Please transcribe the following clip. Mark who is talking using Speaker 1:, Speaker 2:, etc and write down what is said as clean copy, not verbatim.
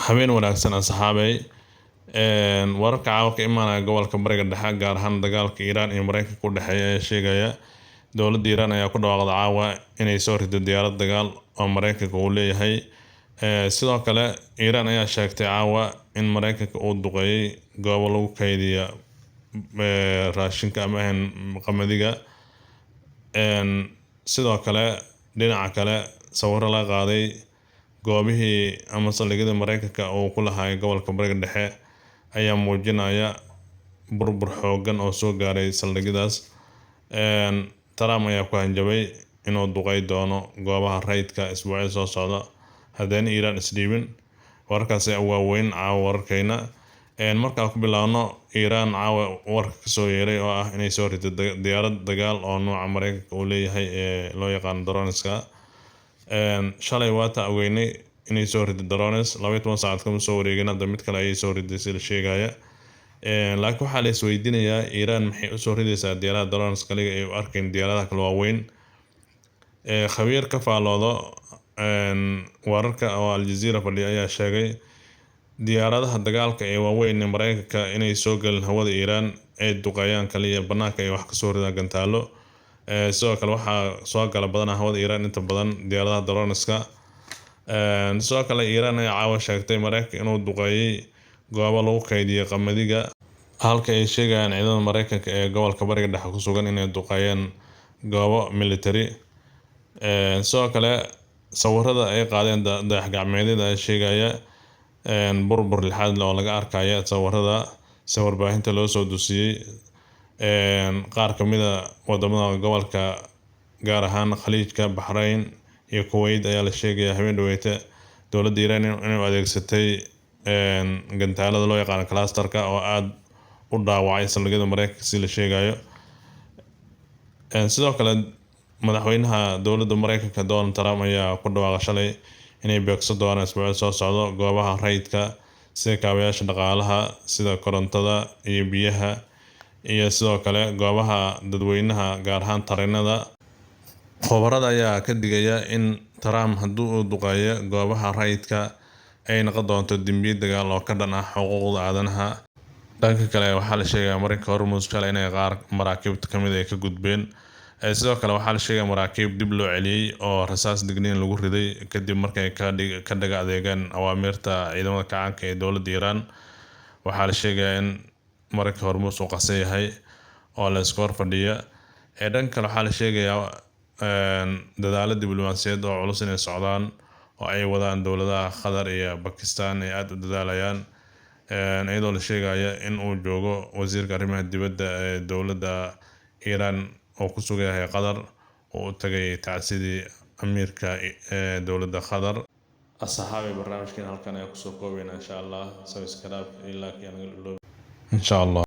Speaker 1: habeen wanaagsan asxaabay wararka caawa ka imaanaya gobolka bariga dhexe gaar ahaan dagaalka Iiraan iyo Mareykanka u dhexeeya ee sheegaya dowladda Iiraan ayaa ku dhawaaqday caawa inay soo rido diyaarad dagaal oo Mareykanka uu leeyahay sidoo kale Iiraan ayaa sheegtay caawa in Mareykanka uu duqeeyay goobo lagu kaydiyo raashinka ama qamadiga sidoo kale dhinaca kale sawirro la qaaday goobihii ama saldhigyada Mareykanka oo ku lahaay gobolka bariga dhexe ayaa muujinaya burbur xooggan oo soo gaaray saldhigyadaas Trump ayaa ku hanjabay inuu duqeey doono goobaha rayidka isbuucyada soo socda haddana Iiraan isdhiibin warkaas ayaa waaweyn caawa wararkeena markaa ku bilaabno Iiraan caawa warka ka soo yeeray oo ah inay soo rido diyaarad dagaal oo nooca Mareykanka uu leeyahay ee loo yaqaan droneska shalay waata ogeynay inay soo rido drones 12 saacad kama soo wareegin hadda mid kale ay soo riday sida sheegaya laakiin waxaa la isweydiinayaa Iiraan maxay u soo ridaysaa diyaaradaha drones kaliya ee u arkeen diyaaradaha kale waaweyn khabiir ka faaloodo wararka oo Al Jazeera fadhiya ayaa sheegay diyaaradaha dagaalka ee waaweyn ee Mareykanka inay soo galeen hawada Iiraan ay duqeeyaan kaliya banaanka ay wax ka soo ridaan gantaalo sidoo kale waxaa soo gala badan hawada Iiraan inta badan diyaaradaha droneska sidoo kale Iiraan ayaa caawa sheegtay Mareykanka inuu duqeeyay goobo lagu kaydiyo qamadiga halka ay sheegayaan ciidamada Mareykanka ee gobolka bariga dhexe ku sugan inay duqeeyeen goobo military sidoo kale sawirrada ay qaadeen dayax gacmeedyada ay sheegaya burbur lixaad leh oo laga arkaya sawirrada warbaahinta loo soo dusiyay qaar ka mid ah wadamada gobolka gaar ahaan Khaliijka Bahrain iyo Kuwait ayaa la sheegaya habeen dhaweeyta dowladda Iiraan inay adeegsatay gantaalada loo yaqaan clusterka oo aad u dhaawacay saldhigyada Mareykanka si la sheegayo sidoo kale madaxweynaha dowladda Mareykanka Donald Trump ayaa ku dhawaaqay shalay inay beegso doonaan isbuucyada soo socda goobaha rayidka sida kaabayaasha dhaqaalaha sida korontada iyo biyaha iyo sidoo kale goobaha dadweynaha gaar ahaan tareenada khubarada ayaa ka digaya in Trump hadduu u duqeeyo goobaha rayidka ay noqon doonto dambiyo dagaal oo ka dhan ah xuquuqda aadanaha dhanka kale waxaa la sheegayaa Mareykanka Hormuz kale inay qaar maraakiibta ka mid ay ka gudbeen sidoo kale waxaa la sheegayaa maraakiib dib loo celiyay oo rasaas digniin lagu riday kadib markay ka dhaga adeegaan awaamirta ciidamada kacaanka ee dowladda Iiraan waxaa la sheegayaa in Mareykanka Hormuz uu qasan yahay oo la iska hor fadhiya dhanka kale waxaa la sheegayaa dadaalo diblomaasiyadeed oo culus inay socdaan oo ay wadaan dowladaha Qatar iyo Pakistan ay aad u dadaalayaan iyadoo la sheegaya in uu joogo wasiirka arrimaha dibadda ee dowladda Iiraan oo ku sugan yahay Qatar oo u tagay tacsidii amiirka dowladda Qatar asxaabay barnaamijkan halkan ayaa kusoo koobayna insha Allah subscribe ilaa insha Allah